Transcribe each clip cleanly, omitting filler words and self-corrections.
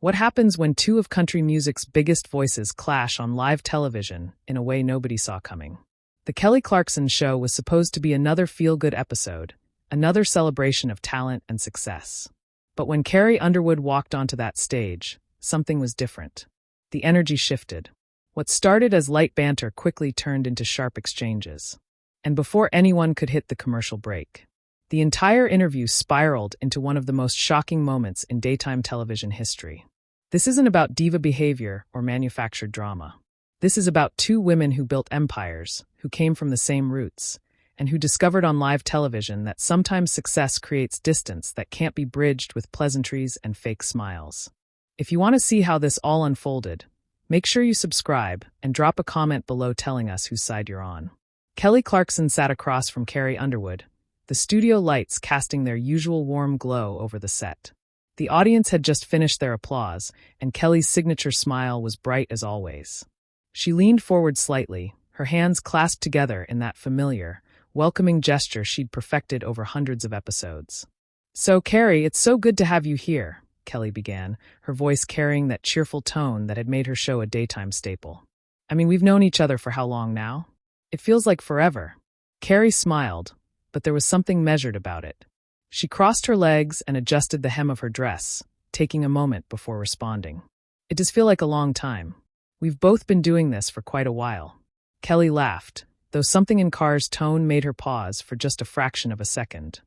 What happens when two of country music's biggest voices clash on live television in a way nobody saw coming? The Kelly Clarkson Show was supposed to be another feel-good episode, another celebration of talent and success. But when Carrie Underwood walked onto that stage, something was different. The energy shifted. What started as light banter quickly turned into sharp exchanges. And before anyone could hit the commercial break, the entire interview spiraled into one of the most shocking moments in daytime television history. This isn't about diva behavior or manufactured drama. This is about two women who built empires, who came from the same roots, and who discovered on live television that sometimes success creates distance that can't be bridged with pleasantries and fake smiles. If you want to see how this all unfolded, make sure you subscribe and drop a comment below telling us whose side you're on. Kelly Clarkson sat across from Carrie Underwood, the studio lights casting their usual warm glow over the set. The audience had just finished their applause, and Kelly's signature smile was bright as always. She leaned forward slightly, her hands clasped together in that familiar, welcoming gesture she'd perfected over hundreds of episodes. "So, Carrie, it's so good to have you here," Kelly began, her voice carrying that cheerful tone that had made her show a daytime staple. "I mean, we've known each other for how long now? It feels like forever." Carrie smiled, but there was something measured about it. She crossed her legs and adjusted the hem of her dress, taking a moment before responding. "It does feel like a long time. We've both been doing this for quite a while." Kelly laughed, though something in Carr's tone made her pause for just a fraction of a second.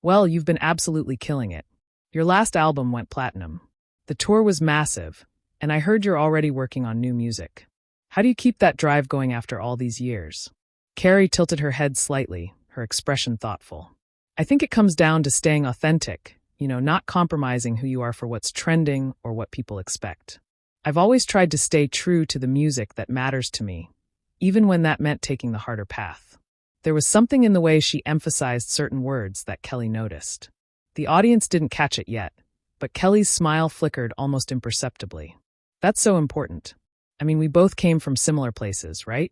"Well, you've been absolutely killing it. Your last album went platinum. The tour was massive, and I heard you're already working on new music. How do you keep that drive going after all these years?" Carrie tilted her head slightly, her expression thoughtful. "I think it comes down to staying authentic, not compromising who you are for what's trending or what people expect. I've always tried to stay true to the music that matters to me, even when that meant taking the harder path." There was something in the way she emphasized certain words that Kelly noticed. The audience didn't catch it yet, but Kelly's smile flickered almost imperceptibly. "That's so important. I mean, we both came from similar places, right?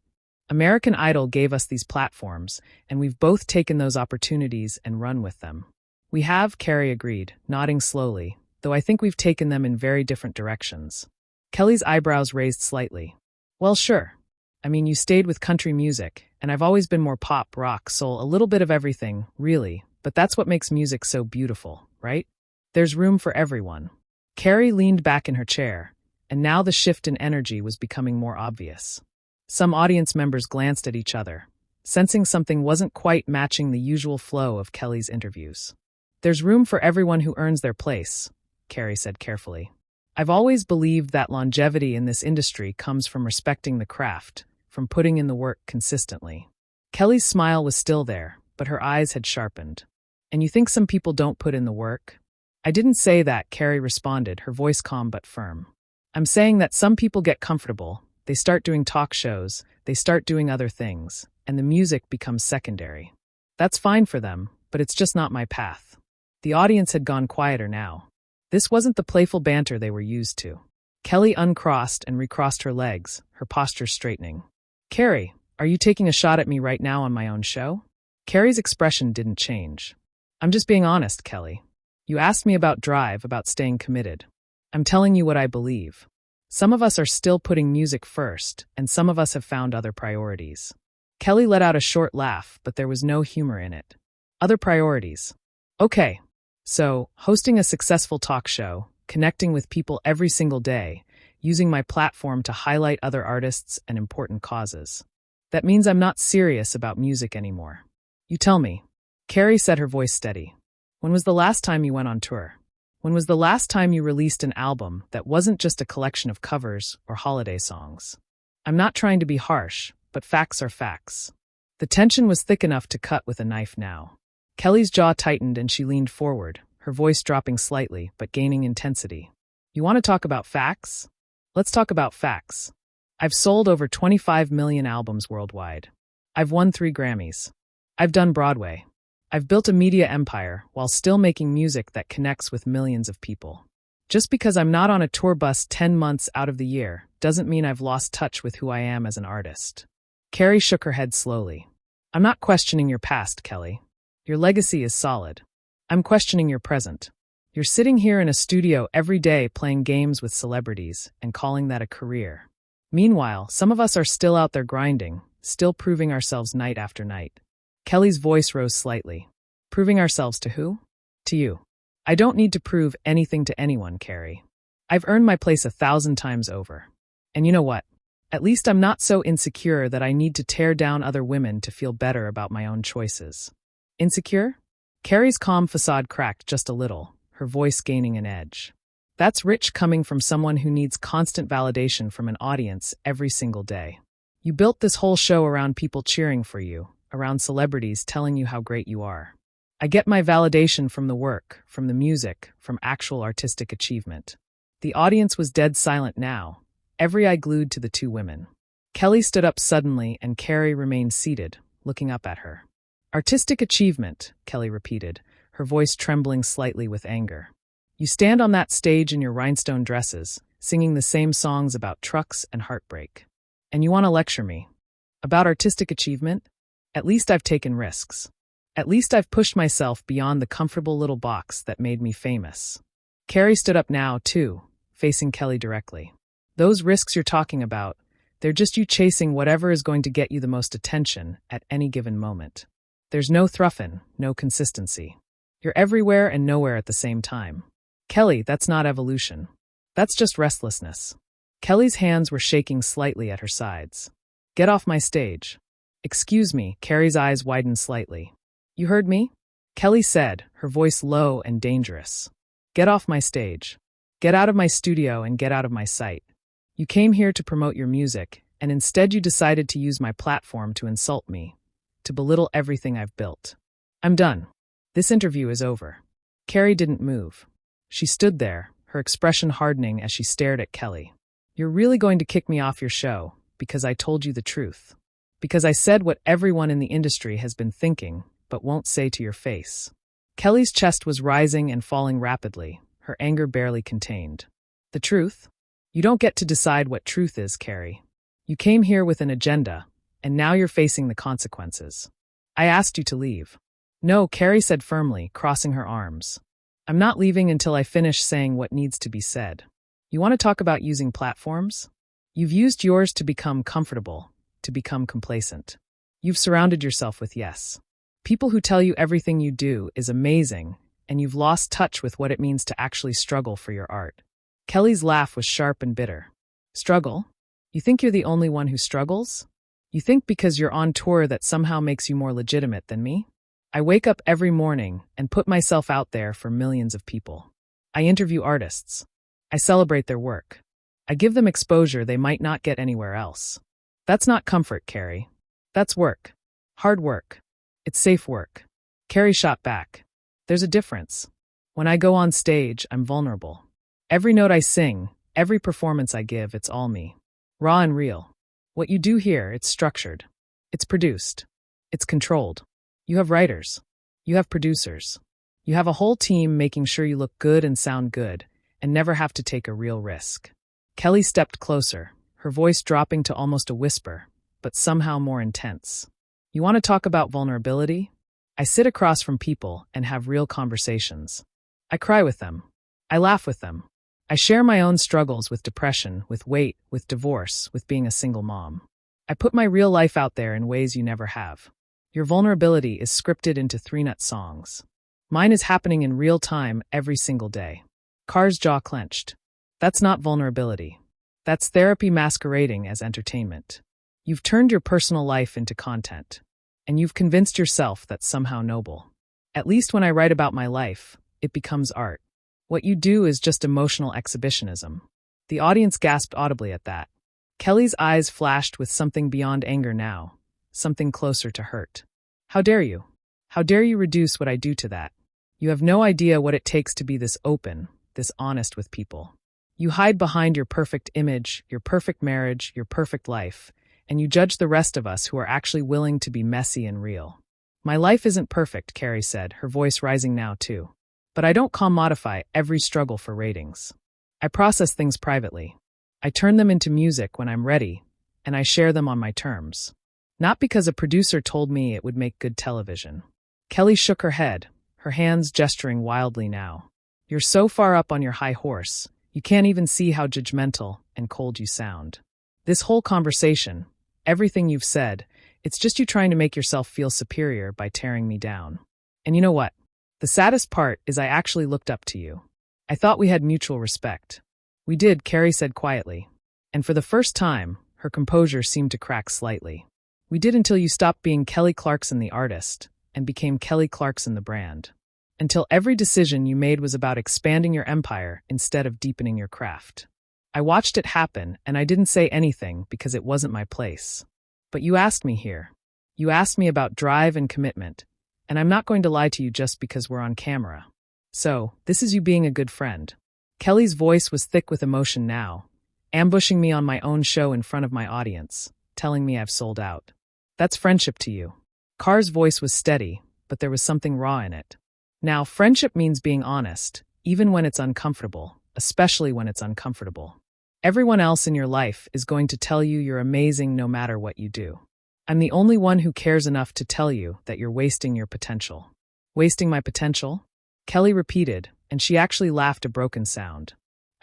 American Idol gave us these platforms, and we've both taken those opportunities and run with them." "We have," Carrie agreed, nodding slowly, "though I think we've taken them in very different directions." Kelly's eyebrows raised slightly. "Well, sure. I mean, you stayed with country music, and I've always been more pop, rock, soul, a little bit of everything, really, but that's what makes music so beautiful, right? There's room for everyone." Carrie leaned back in her chair, and now the shift in energy was becoming more obvious. Some audience members glanced at each other, sensing something wasn't quite matching the usual flow of Kelly's interviews. "There's room for everyone who earns their place," Carrie said carefully. "I've always believed that longevity in this industry comes from respecting the craft, from putting in the work consistently." Kelly's smile was still there, but her eyes had sharpened. "And you think some people don't put in the work?" "I didn't say that," Carrie responded, her voice calm but firm. "I'm saying that some people get comfortable. They start doing talk shows, they start doing other things, and the music becomes secondary. That's fine for them, but it's just not my path." The audience had gone quieter now. This wasn't the playful banter they were used to. Kelly uncrossed and recrossed her legs, her posture straightening. "Carrie, are you taking a shot at me right now on my own show?" Carrie's expression didn't change. "I'm just being honest, Kelly. You asked me about drive, about staying committed. I'm telling you what I believe. Some of us are still putting music first, and some of us have found other priorities." Kelly let out a short laugh, but there was no humor in it. "Other priorities. Okay. So, hosting a successful talk show, connecting with people every single day, using my platform to highlight other artists and important causes. That means I'm not serious about music anymore. You tell me." Carrie said, her voice steady. "When was the last time you went on tour? When was the last time you released an album that wasn't just a collection of covers or holiday songs? I'm not trying to be harsh, but facts are facts." The tension was thick enough to cut with a knife now. Kelly's jaw tightened and she leaned forward, her voice dropping slightly but gaining intensity. "You want to talk about facts? Let's talk about facts. I've sold over 25 million albums worldwide. I've won 3 Grammys. I've done Broadway. I've built a media empire while still making music that connects with millions of people. Just because I'm not on a tour bus 10 months out of the year doesn't mean I've lost touch with who I am as an artist." Carrie shook her head slowly. "I'm not questioning your past, Kelly. Your legacy is solid. I'm questioning your present. You're sitting here in a studio every day playing games with celebrities and calling that a career. Meanwhile, some of us are still out there grinding, still proving ourselves night after night. Kelly's voice rose slightly. Proving ourselves to who? To you. I don't need to prove anything to anyone, Carrie. I've earned my place 1,000 times over. And you know what? At least I'm not so insecure that I need to tear down other women to feel better about my own choices. Insecure? Carrie's calm facade cracked just a little, her voice gaining an edge. That's rich coming from someone who needs constant validation from an audience every single day. You built this whole show around people cheering for you, around celebrities telling you how great you are. I get my validation from the work, from the music, from actual artistic achievement. The audience was dead silent now, every eye glued to the two women. Kelly stood up suddenly and Carrie remained seated, looking up at her. Artistic achievement, Kelly repeated, her voice trembling slightly with anger. You stand on that stage in your rhinestone dresses, singing the same songs about trucks and heartbreak. And you want to lecture me? About artistic achievement? At least I've taken risks. At least I've pushed myself beyond the comfortable little box that made me famous. Carrie stood up now, too, facing Kelly directly. Those risks you're talking about, they're just you chasing whatever is going to get you the most attention at any given moment. There's no thruffin', no consistency. You're everywhere and nowhere at the same time. Kelly, that's not evolution. That's just restlessness. Kelly's hands were shaking slightly at her sides. Get off my stage. Excuse me, Carrie's eyes widened slightly. You heard me? Kelly said, her voice low and dangerous. Get off my stage. Get out of my studio and get out of my sight. You came here to promote your music, and instead you decided to use my platform to insult me, to belittle everything I've built. I'm done. This interview is over. Carrie didn't move. She stood there, her expression hardening as she stared at Kelly. You're really going to kick me off your show, because I told you the truth. Because I said what everyone in the industry has been thinking, but won't say to your face. Kelly's chest was rising and falling rapidly, her anger barely contained. The truth? You don't get to decide what truth is, Carrie. You came here with an agenda, and now you're facing the consequences. I asked you to leave. No, Carrie said firmly, crossing her arms. I'm not leaving until I finish saying what needs to be said. You want to talk about using platforms? You've used yours to become comfortable, to become complacent. You've surrounded yourself with yes. People who tell you everything you do is amazing, and you've lost touch with what it means to actually struggle for your art. Kelly's laugh was sharp and bitter. Struggle? You think you're the only one who struggles? You think because you're on tour that somehow makes you more legitimate than me? I wake up every morning and put myself out there for millions of people. I interview artists. I celebrate their work. I give them exposure they might not get anywhere else. That's not comfort, Carrie. That's work. Hard work. It's safe work. Carrie shot back. There's a difference. When I go on stage, I'm vulnerable. Every note I sing, every performance I give, it's all me. Raw and real. What you do here, it's structured. It's produced. It's controlled. You have writers. You have producers. You have a whole team making sure you look good and sound good, and never have to take a real risk. Kelly stepped closer, her voice dropping to almost a whisper, but somehow more intense. You want to talk about vulnerability? I sit across from people and have real conversations. I cry with them. I laugh with them. I share my own struggles with depression, with weight, with divorce, with being a single mom. I put my real life out there in ways you never have. Your vulnerability is scripted into 3-nut songs. Mine is happening in real time every single day. Car's jaw clenched. That's not vulnerability. That's therapy masquerading as entertainment. You've turned your personal life into content. And you've convinced yourself that's somehow noble. At least when I write about my life, it becomes art. What you do is just emotional exhibitionism. The audience gasped audibly at that. Kelly's eyes flashed with something beyond anger now, something closer to hurt. How dare you? How dare you reduce what I do to that? You have no idea what it takes to be this open, this honest with people. You hide behind your perfect image, your perfect marriage, your perfect life, and you judge the rest of us who are actually willing to be messy and real. My life isn't perfect, Carrie said, her voice rising now too. But I don't commodify every struggle for ratings. I process things privately. I turn them into music when I'm ready, and I share them on my terms. Not because a producer told me it would make good television. Kelly shook her head, her hands gesturing wildly now. You're so far up on your high horse, you can't even see how judgmental and cold you sound. This whole conversation, everything you've said, it's just you trying to make yourself feel superior by tearing me down. And you know what? The saddest part is I actually looked up to you. I thought we had mutual respect. We did, Carrie said quietly. And for the first time, her composure seemed to crack slightly. We did until you stopped being Kelly Clarkson the artist and became Kelly Clarkson the brand. Until every decision you made was about expanding your empire instead of deepening your craft. I watched it happen, and I didn't say anything because it wasn't my place. But you asked me here. You asked me about drive and commitment, and I'm not going to lie to you just because we're on camera. So, this is you being a good friend. Kelly's voice was thick with emotion now, ambushing me on my own show in front of my audience, telling me I've sold out. That's friendship to you. Carr's voice was steady, but there was something raw in it. Now, friendship means being honest, even when it's uncomfortable, especially when it's uncomfortable. Everyone else in your life is going to tell you you're amazing no matter what you do. I'm the only one who cares enough to tell you that you're wasting your potential. Wasting my potential? Kelly repeated, and she actually laughed a broken sound.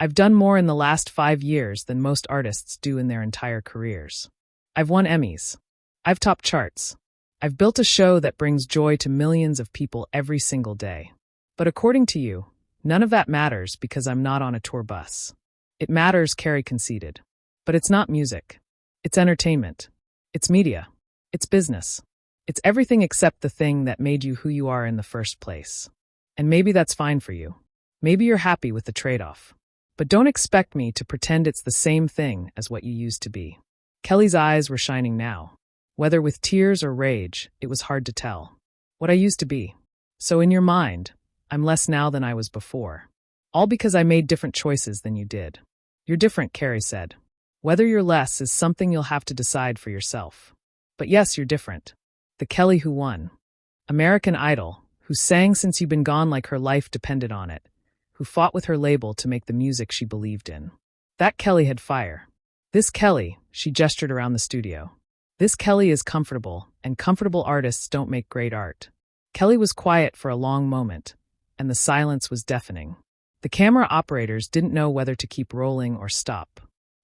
I've done more in the last 5 years than most artists do in their entire careers. I've won Emmys. I've topped charts. I've built a show that brings joy to millions of people every single day. But according to you, none of that matters because I'm not on a tour bus. It matters, Carrie conceded. But it's not music. It's entertainment. It's media. It's business. It's everything except the thing that made you who you are in the first place. And maybe that's fine for you. Maybe you're happy with the trade-off. But don't expect me to pretend it's the same thing as what you used to be. Kelly's eyes were shining now. Whether with tears or rage, it was hard to tell. What I used to be. So in your mind, I'm less now than I was before. All because I made different choices than you did. You're different, Carrie said. Whether you're less is something you'll have to decide for yourself. But yes, you're different. The Kelly who won. American Idol, who sang since you've been gone like her life depended on it, who fought with her label to make the music she believed in. That Kelly had fire. This Kelly, she gestured around the studio. This Kelly is comfortable, and comfortable artists don't make great art. Kelly was quiet for a long moment, and the silence was deafening. The camera operators didn't know whether to keep rolling or stop.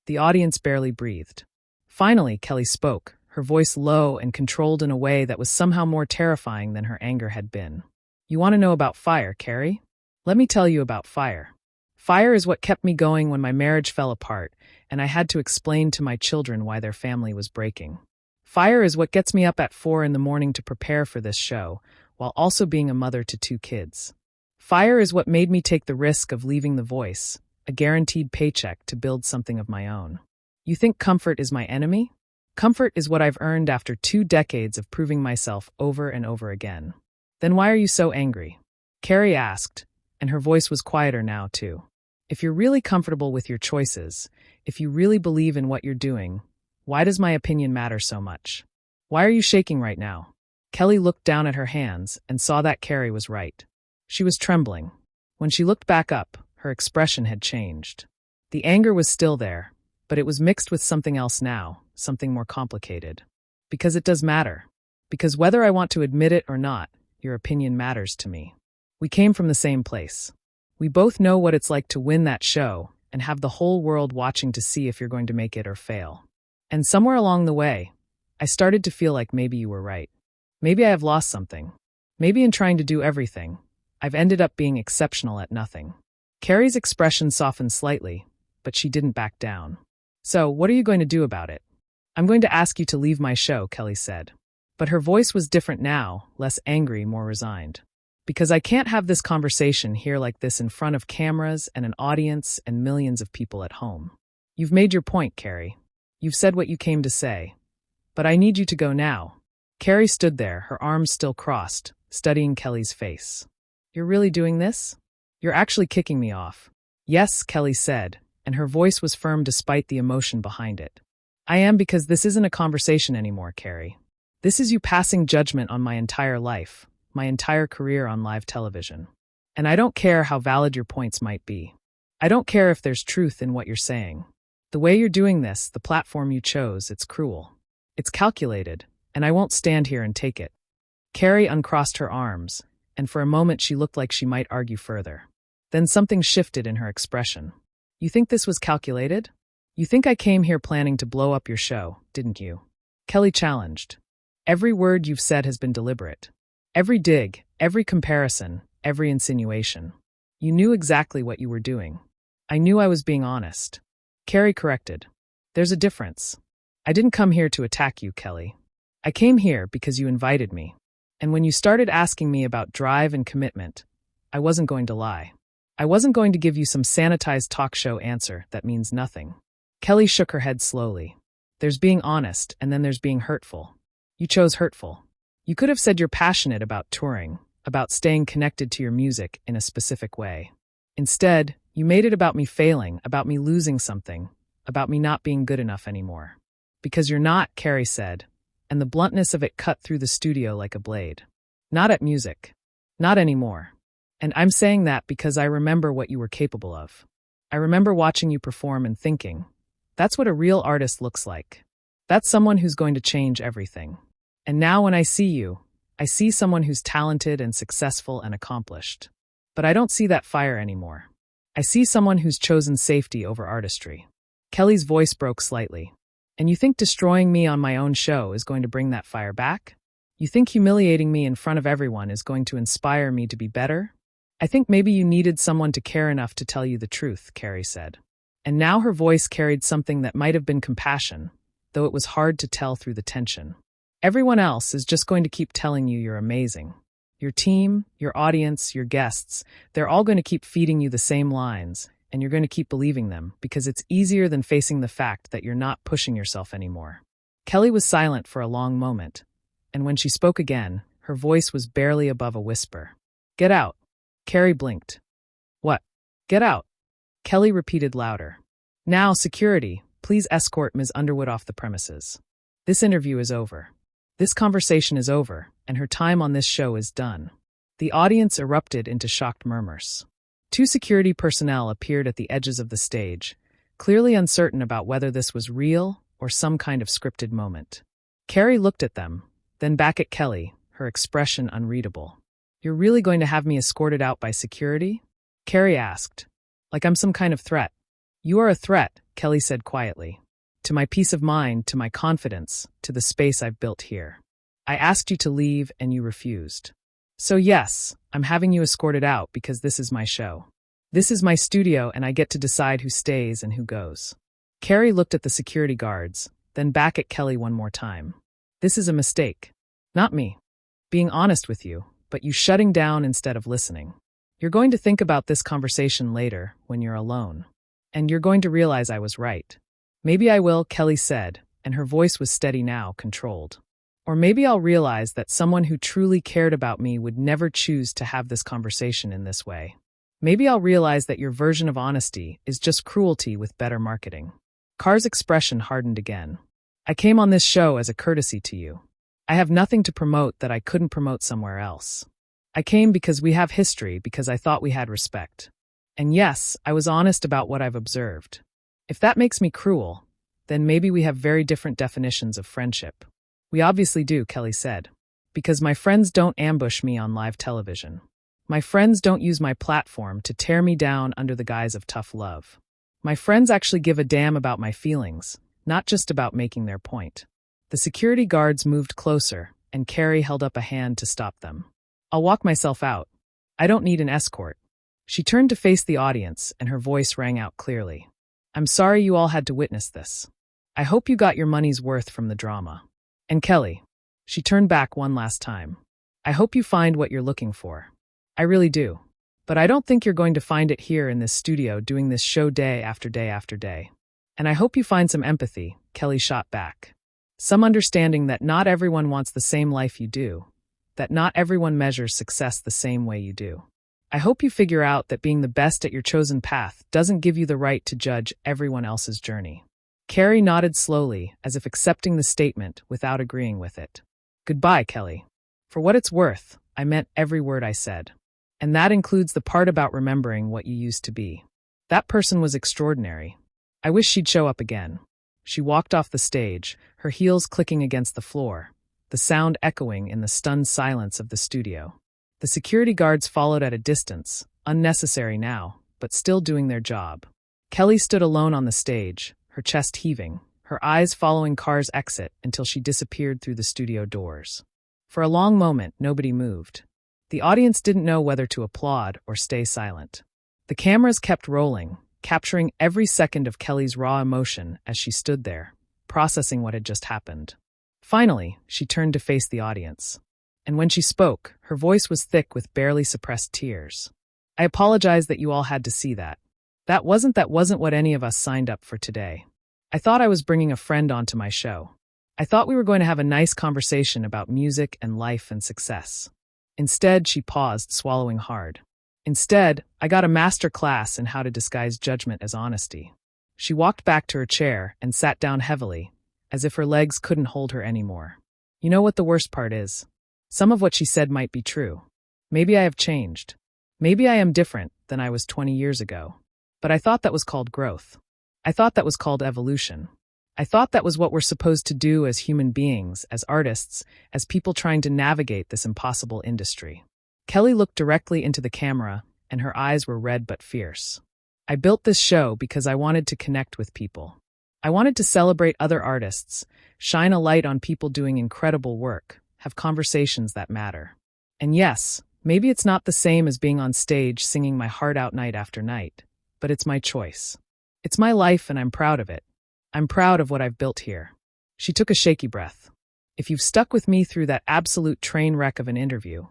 The audience barely breathed. Finally, Kelly spoke, her voice low and controlled in a way that was somehow more terrifying than her anger had been. You want to know about fire, Carrie? Let me tell you about fire. Fire is what kept me going when my marriage fell apart, and I had to explain to my children why their family was breaking. Fire is what gets me up at 4 a.m. to prepare for this show, while also being a mother to 2 kids. Fire is what made me take the risk of leaving The Voice, a guaranteed paycheck to build something of my own. You think comfort is my enemy? Comfort is what I've earned after 2 decades of proving myself over and over again. Then why are you so angry? Carrie asked, and her voice was quieter now too. If you're really comfortable with your choices, if you really believe in what you're doing, why does my opinion matter so much? Why are you shaking right now? Kelly looked down at her hands and saw that Carrie was right. She was trembling. When she looked back up, her expression had changed. The anger was still there, but it was mixed with something else now, something more complicated. Because it does matter. Because whether I want to admit it or not, your opinion matters to me. We came from the same place. We both know what it's like to win that show and have the whole world watching to see if you're going to make it or fail. And somewhere along the way, I started to feel like maybe you were right. Maybe I have lost something. Maybe in trying to do everything, I've ended up being exceptional at nothing. Carrie's expression softened slightly, but she didn't back down. So, what are you going to do about it? I'm going to ask you to leave my show, Kelly said. But her voice was different now, less angry, more resigned. Because I can't have this conversation here like this in front of cameras and an audience and millions of people at home. You've made your point, Carrie. You've said what you came to say. But I need you to go now. Carrie stood there, her arms still crossed, studying Kelly's face. You're really doing this? You're actually kicking me off. Yes, Kelly said, and her voice was firm despite the emotion behind it. I am because this isn't a conversation anymore, Carrie. This is you passing judgment on my entire life, my entire career on live television. And I don't care how valid your points might be. I don't care if there's truth in what you're saying. The way you're doing this, the platform you chose, it's cruel. It's calculated, and I won't stand here and take it. Carrie uncrossed her arms, and for a moment she looked like she might argue further. Then something shifted in her expression. You think this was calculated? You think I came here planning to blow up your show, didn't you? Kelly challenged. Every word you've said has been deliberate. Every dig, every comparison, every insinuation. You knew exactly what you were doing. I knew I was being honest. Carrie corrected. There's a difference. I didn't come here to attack you, Kelly. I came here because you invited me. And when you started asking me about drive and commitment, I wasn't going to lie. I wasn't going to give you some sanitized talk show answer that means nothing. Kelly shook her head slowly. There's being honest, and then there's being hurtful. You chose hurtful. You could have said you're passionate about touring, about staying connected to your music in a specific way. Instead, you made it about me failing, about me losing something, about me not being good enough anymore. Because you're not, Carrie said, and the bluntness of it cut through the studio like a blade. Not at music. Not anymore. And I'm saying that because I remember what you were capable of. I remember watching you perform and thinking, that's what a real artist looks like. That's someone who's going to change everything. And now when I see you, I see someone who's talented and successful and accomplished. But I don't see that fire anymore. I see someone who's chosen safety over artistry. Kelly's voice broke slightly. And you think destroying me on my own show is going to bring that fire back? You think humiliating me in front of everyone is going to inspire me to be better? I think maybe you needed someone to care enough to tell you the truth, Carrie said. And now her voice carried something that might have been compassion, though it was hard to tell through the tension. Everyone else is just going to keep telling you you're amazing. Your team, your audience, your guests, they're all going to keep feeding you the same lines, and you're going to keep believing them because it's easier than facing the fact that you're not pushing yourself anymore. Kelly was silent for a long moment, and when she spoke again, her voice was barely above a whisper. Get out. Carrie blinked. What? Get out. Kelly repeated louder. Now, security, please escort Ms. Underwood off the premises. This interview is over. This conversation is over, and her time on this show is done. The audience erupted into shocked murmurs. 2 security personnel appeared at the edges of the stage, clearly uncertain about whether this was real or some kind of scripted moment. Carrie looked at them, then back at Kelly, her expression unreadable. You're really going to have me escorted out by security? Carrie asked. Like I'm some kind of threat. You are a threat, Kelly said quietly. To my peace of mind, to my confidence, to the space I've built here. I asked you to leave and you refused. So yes, I'm having you escorted out because this is my show. This is my studio and I get to decide who stays and who goes. Carrie looked at the security guards, then back at Kelly one more time. This is a mistake. Not me. Being honest with you, but you shutting down instead of listening. You're going to think about this conversation later, when you're alone. And you're going to realize I was right. Maybe I will, Kelly said, and her voice was steady now, controlled. Or maybe I'll realize that someone who truly cared about me would never choose to have this conversation in this way. Maybe I'll realize that your version of honesty is just cruelty with better marketing. Carr's expression hardened again. I came on this show as a courtesy to you. I have nothing to promote that I couldn't promote somewhere else. I came because we have history, because I thought we had respect. And yes, I was honest about what I've observed. If that makes me cruel, then maybe we have very different definitions of friendship. We obviously do, Kelly said. Because my friends don't ambush me on live television. My friends don't use my platform to tear me down under the guise of tough love. My friends actually give a damn about my feelings, not just about making their point. The security guards moved closer, and Carrie held up a hand to stop them. I'll walk myself out. I don't need an escort. She turned to face the audience, and her voice rang out clearly. I'm sorry you all had to witness this. I hope you got your money's worth from the drama. And Kelly. She turned back one last time. I hope you find what you're looking for. I really do. But I don't think you're going to find it here in this studio doing this show day after day after day. And I hope you find some empathy, Kelly shot back. Some understanding that not everyone wants the same life you do. That not everyone measures success the same way you do. I hope you figure out that being the best at your chosen path doesn't give you the right to judge everyone else's journey. Carrie nodded slowly, as if accepting the statement without agreeing with it. Goodbye, Kelly. For what it's worth, I meant every word I said. And that includes the part about remembering what you used to be. That person was extraordinary. I wish she'd show up again. She walked off the stage, her heels clicking against the floor, the sound echoing in the stunned silence of the studio. The security guards followed at a distance, unnecessary now, but still doing their job. Kelly stood alone on the stage, her chest heaving, her eyes following Carr's exit until she disappeared through the studio doors. For a long moment, nobody moved. The audience didn't know whether to applaud or stay silent. The cameras kept rolling, capturing every second of Kelly's raw emotion as she stood there, processing what had just happened. Finally, she turned to face the audience. And when she spoke, her voice was thick with barely suppressed tears. I apologize that you all had to see that. That wasn't what any of us signed up for today. I thought I was bringing a friend onto my show. I thought we were going to have a nice conversation about music and life and success. Instead, she paused, swallowing hard. Instead, I got a master class in how to disguise judgment as honesty. She walked back to her chair and sat down heavily, as if her legs couldn't hold her anymore. You know what the worst part is? Some of what she said might be true. Maybe I have changed. Maybe I am different than I was 20 years ago. But I thought that was called growth. I thought that was called evolution. I thought that was what we're supposed to do as human beings, as artists, as people trying to navigate this impossible industry. Kelly looked directly into the camera, and her eyes were red but fierce. I built this show because I wanted to connect with people. I wanted to celebrate other artists, shine a light on people doing incredible work, have conversations that matter. And yes, maybe it's not the same as being on stage singing my heart out night after night, but it's my choice. It's my life and I'm proud of it. I'm proud of what I've built here. She took a shaky breath. If you've stuck with me through that absolute train wreck of an interview,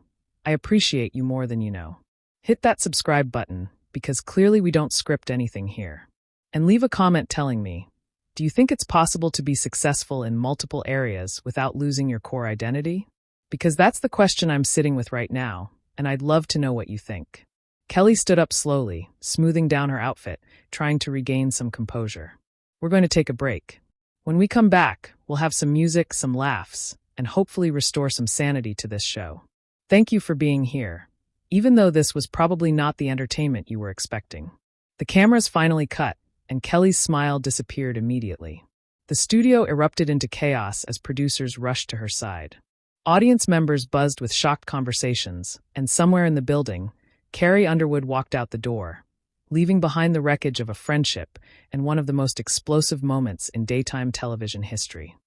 I appreciate you more than you know. Hit that subscribe button, because clearly we don't script anything here. And leave a comment telling me, do you think it's possible to be successful in multiple areas without losing your core identity? Because that's the question I'm sitting with right now, and I'd love to know what you think. Kelly stood up slowly, smoothing down her outfit, trying to regain some composure. We're going to take a break. When we come back, we'll have some music, some laughs, and hopefully restore some sanity to this show. Thank you for being here, even though this was probably not the entertainment you were expecting. The cameras finally cut, and Kelly's smile disappeared immediately. The studio erupted into chaos as producers rushed to her side. Audience members buzzed with shocked conversations, and somewhere in the building, Carrie Underwood walked out the door, leaving behind the wreckage of a friendship and one of the most explosive moments in daytime television history.